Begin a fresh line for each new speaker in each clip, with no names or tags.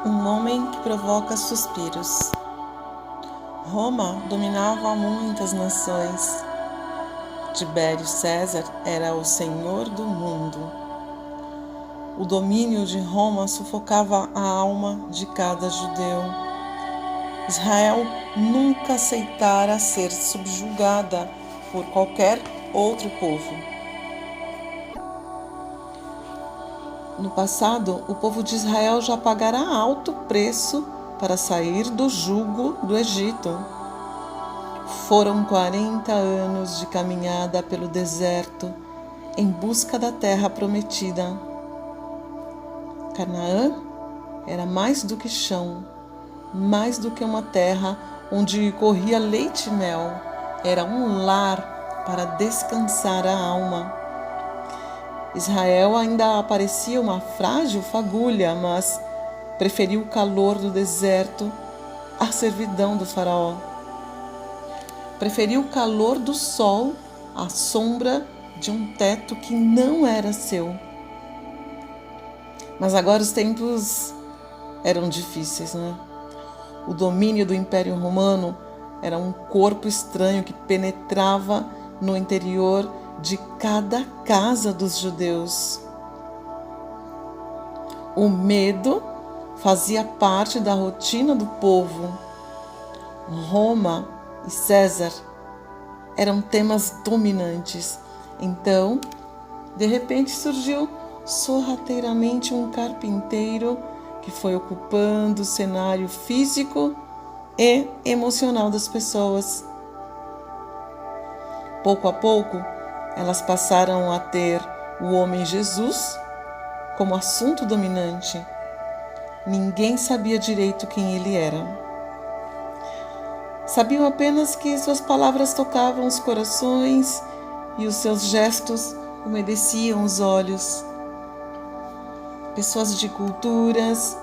Um homem que provoca suspiros. Roma dominava muitas nações. Tibério César era o senhor do mundo. O domínio de Roma sufocava a alma de cada judeu. Israel nunca aceitara ser subjugada por qualquer outro povo. No passado, o povo de Israel já pagara alto preço para sair do jugo do Egito. Foram 40 anos de caminhada pelo deserto em busca da terra prometida. Canaã era mais do que chão, mais do que uma terra onde corria leite e mel. Era um lar para descansar a alma. Israel ainda parecia uma frágil fagulha, mas preferiu o calor do deserto à servidão do faraó. Preferiu o calor do sol à sombra de um teto que não era seu. Mas agora os tempos eram difíceis, né? O domínio do Império Romano era um corpo estranho que penetrava no interior de cada casa dos judeus. O medo fazia parte da rotina do povo. Roma e César eram temas dominantes. Então, de repente surgiu sorrateiramente um carpinteiro que foi ocupando o cenário físico e emocional das pessoas. Pouco a pouco, elas passaram a ter o homem Jesus como assunto dominante. Ninguém sabia direito quem ele era. Sabiam apenas que suas palavras tocavam os corações e os seus gestos umedeciam os olhos. Pessoas de culturas,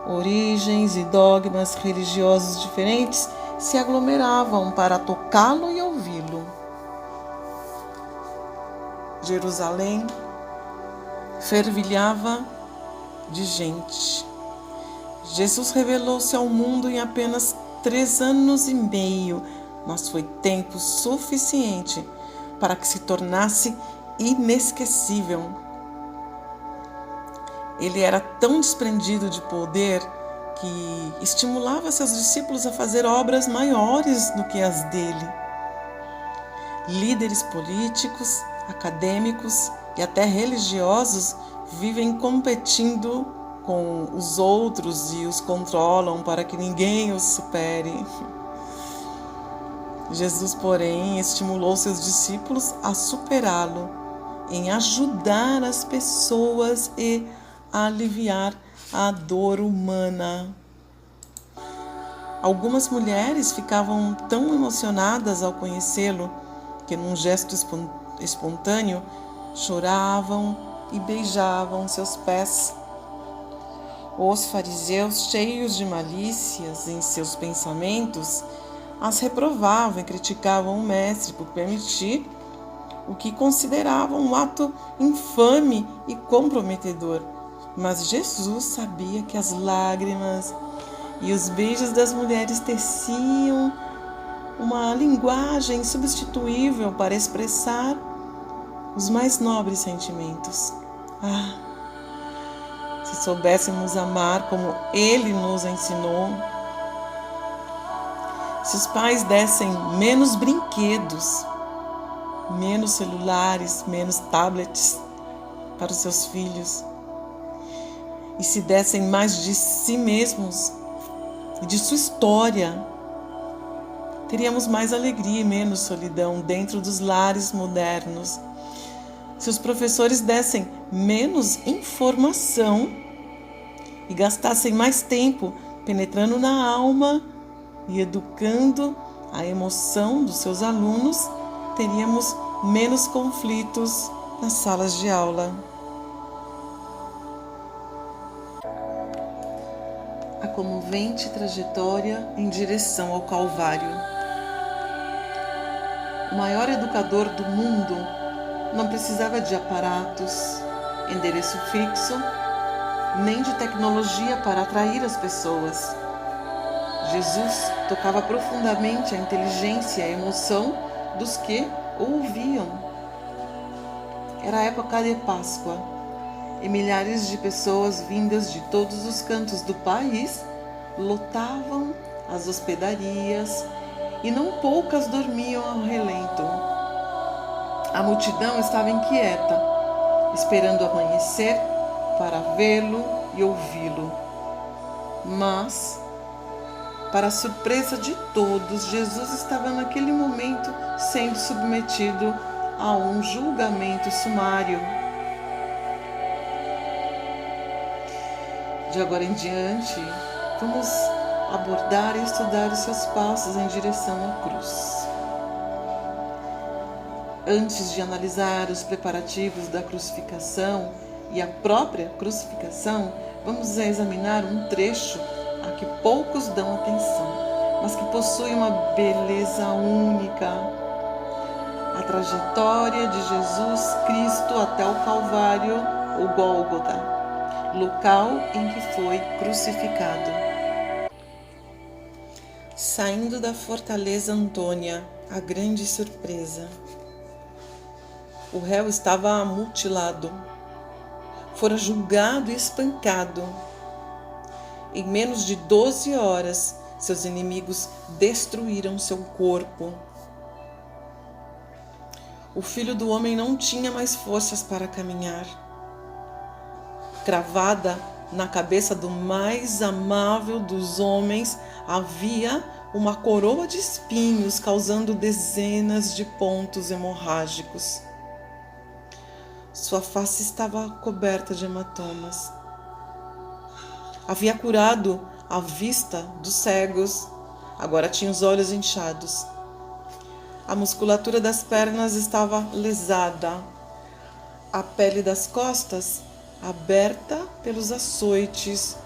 origens e dogmas religiosos diferentes se aglomeravam para tocá-lo e ouvi-lo. Jerusalém fervilhava de gente. Jesus revelou-se ao mundo em apenas 3 anos e meio, mas foi tempo suficiente para que se tornasse inesquecível. Ele era tão desprendido de poder que estimulava seus discípulos a fazer obras maiores do que as dele. Líderes políticos, acadêmicos e até religiosos vivem competindo com os outros e os controlam para que ninguém os supere. Jesus, porém, estimulou seus discípulos a superá-lo, em ajudar as pessoas e a aliviar a dor humana. Algumas mulheres ficavam tão emocionadas ao conhecê-lo que, num gesto espontâneo, choravam e beijavam seus pés. Os fariseus, cheios de malícias em seus pensamentos, as reprovavam e criticavam o mestre por permitir o que consideravam um ato infame e comprometedor. Mas Jesus sabia que as lágrimas e os beijos das mulheres teciam uma linguagem substituível para expressar os mais nobres sentimentos. Se soubéssemos amar como Ele nos ensinou, se os pais dessem menos brinquedos, menos celulares, menos tablets para os seus filhos, e se dessem mais de si mesmos e de sua história, teríamos mais alegria e menos solidão dentro dos lares modernos. Se os professores dessem menos informação e gastassem mais tempo penetrando na alma e educando a emoção dos seus alunos, teríamos menos conflitos nas salas de aula. A comovente trajetória em direção ao Calvário. O maior educador do mundo não precisava de aparatos, endereço fixo nem de tecnologia para atrair as pessoas. Jesus tocava profundamente a inteligência e a emoção dos que o ouviam. Era a época de Páscoa e milhares de pessoas vindas de todos os cantos do país lotavam as hospedarias e não poucas dormiam ao relento. A multidão estava inquieta, esperando amanhecer para vê-lo e ouvi-lo. Mas, para a surpresa de todos, Jesus estava naquele momento sendo submetido a um julgamento sumário. De agora em diante, vamos abordar e estudar os seus passos em direção à cruz. Antes de analisar os preparativos da crucificação e a própria crucificação, vamos examinar um trecho a que poucos dão atenção, mas que possui uma beleza única. A trajetória de Jesus Cristo até o Calvário, o Gólgota, local em que foi crucificado. Saindo da fortaleza Antônia, a grande surpresa. O réu estava mutilado, fora julgado e espancado. Em menos de 12 horas, seus inimigos destruíram seu corpo. O Filho do Homem não tinha mais forças para caminhar. Cravada na cabeça do mais amável dos homens, havia uma coroa de espinhos causando dezenas de pontos hemorrágicos. Sua face estava coberta de hematomas. Havia curado a vista dos cegos, agora tinha os olhos inchados. A musculatura das pernas estava lesada, a pele das costas aberta pelos açoites,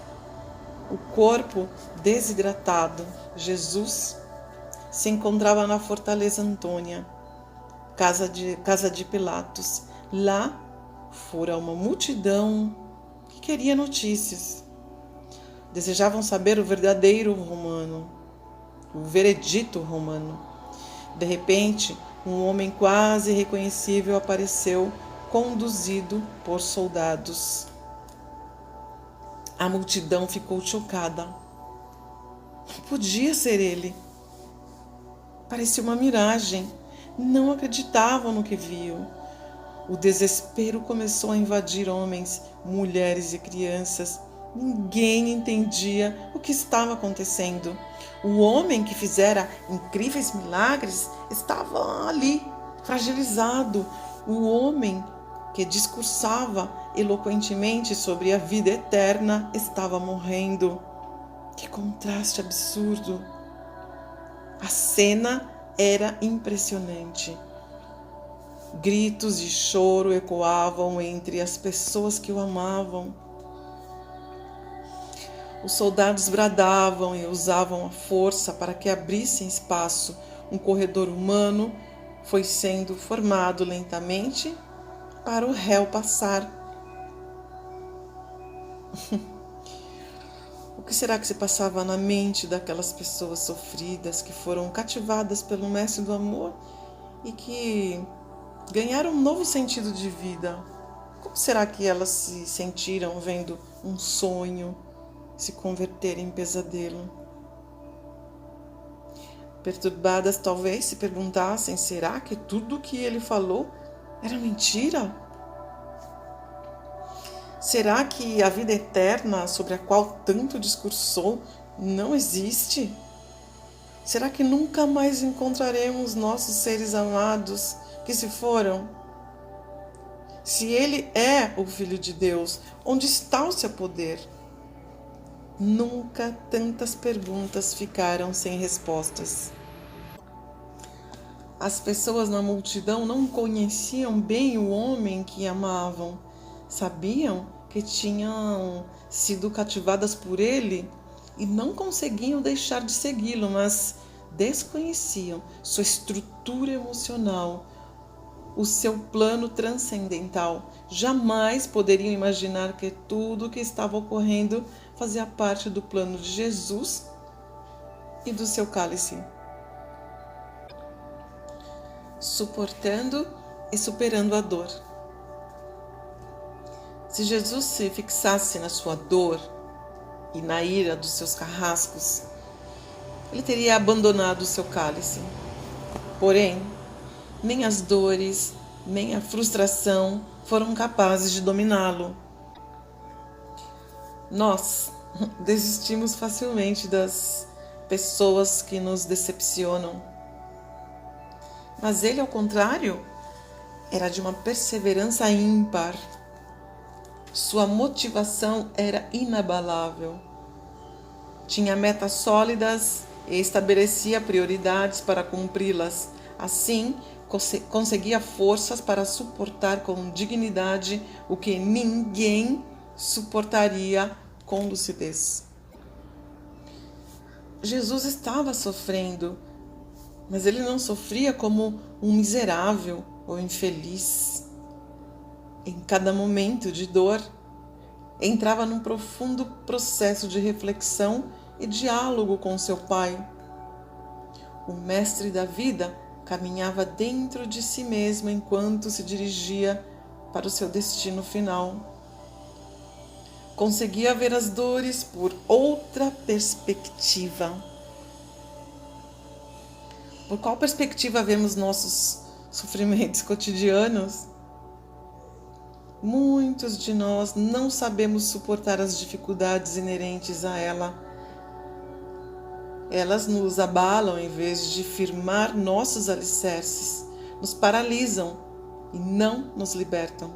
o corpo desidratado. Jesus se encontrava na fortaleza Antônia, casa de Pilatos. Lá fora uma multidão que queria notícias. Desejavam saber o verdadeiro romano, o veredito romano. De repente, um homem quase reconhecível apareceu, conduzido por soldados. A multidão ficou chocada. Não podia ser ele. Parecia uma miragem. Não acreditavam no que viam. O desespero começou a invadir homens, mulheres e crianças. Ninguém entendia o que estava acontecendo. O homem que fizera incríveis milagres estava ali, fragilizado. O homem que discursava eloquentemente sobre a vida eterna estava morrendo. Que contraste absurdo! A cena era impressionante. Gritos de choro ecoavam entre as pessoas que o amavam. Os soldados bradavam e usavam a força para que abrissem espaço. Um corredor humano foi sendo formado lentamente para o réu passar. O que será que se passava na mente daquelas pessoas sofridas que foram cativadas pelo Mestre do Amor e que ganharam um novo sentido de vida? Como será que elas se sentiram vendo um sonho se converter em pesadelo? Perturbadas, talvez se perguntassem: será que tudo o que ele falou era mentira? Será que a vida eterna sobre a qual tanto discursou não existe? Será que nunca mais encontraremos nossos seres amados que se foram? Se ele é o Filho de Deus, onde está o seu poder? Nunca tantas perguntas ficaram sem respostas. As pessoas na multidão não conheciam bem o homem que amavam. Sabiam que tinham sido cativadas por ele e não conseguiam deixar de segui-lo, mas desconheciam sua estrutura emocional, o seu plano transcendental. Jamais poderiam imaginar que tudo o que estava ocorrendo fazia parte do plano de Jesus e do seu cálice. Suportando e superando a dor. Se Jesus se fixasse na sua dor e na ira dos seus carrascos, ele teria abandonado o seu cálice. Porém, nem as dores, nem a frustração foram capazes de dominá-lo. Nós desistimos facilmente das pessoas que nos decepcionam. Mas ele, ao contrário, era de uma perseverança ímpar. Sua motivação era inabalável. Tinha metas sólidas e estabelecia prioridades para cumpri-las. Assim, conseguia forças para suportar com dignidade o que ninguém suportaria com lucidez. Jesus estava sofrendo, mas ele não sofria como um miserável ou infeliz. Em cada momento de dor, entrava num profundo processo de reflexão e diálogo com seu Pai. O mestre da vida caminhava dentro de si mesmo enquanto se dirigia para o seu destino final. Conseguia ver as dores por outra perspectiva. Por qual perspectiva vemos nossos sofrimentos cotidianos? Muitos de nós não sabemos suportar as dificuldades inerentes a ela. Elas nos abalam em vez de firmar nossos alicerces, nos paralisam e não nos libertam.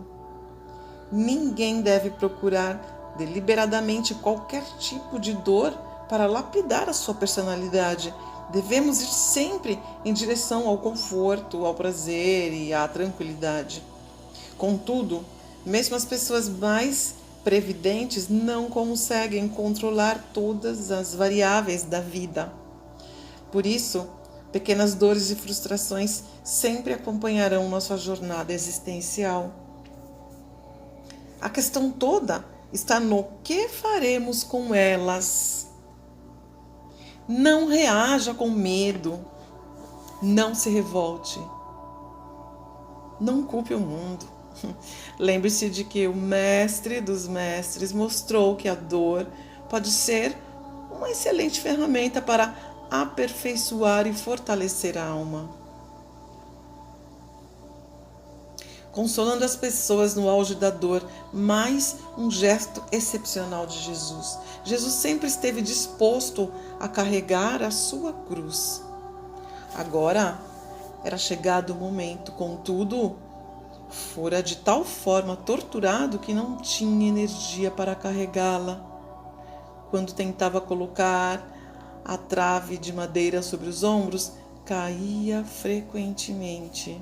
Ninguém deve procurar deliberadamente qualquer tipo de dor para lapidar a sua personalidade. Devemos ir sempre em direção ao conforto, ao prazer e à tranquilidade. Contudo, mesmo as pessoas mais previdentes não conseguem controlar todas as variáveis da vida. Por isso, pequenas dores e frustrações sempre acompanharão nossa jornada existencial. A questão toda está no que faremos com elas. Não reaja com medo, não se revolte, não culpe o mundo. Lembre-se de que o mestre dos mestres mostrou que a dor pode ser uma excelente ferramenta para aperfeiçoar e fortalecer a alma. Consolando as pessoas no auge da dor, mais um gesto excepcional de Jesus. Jesus sempre esteve disposto a carregar a sua cruz. Agora era chegado o momento, contudo, fora de tal forma torturado que não tinha energia para carregá-la. Quando tentava colocar a trave de madeira sobre os ombros, caía frequentemente.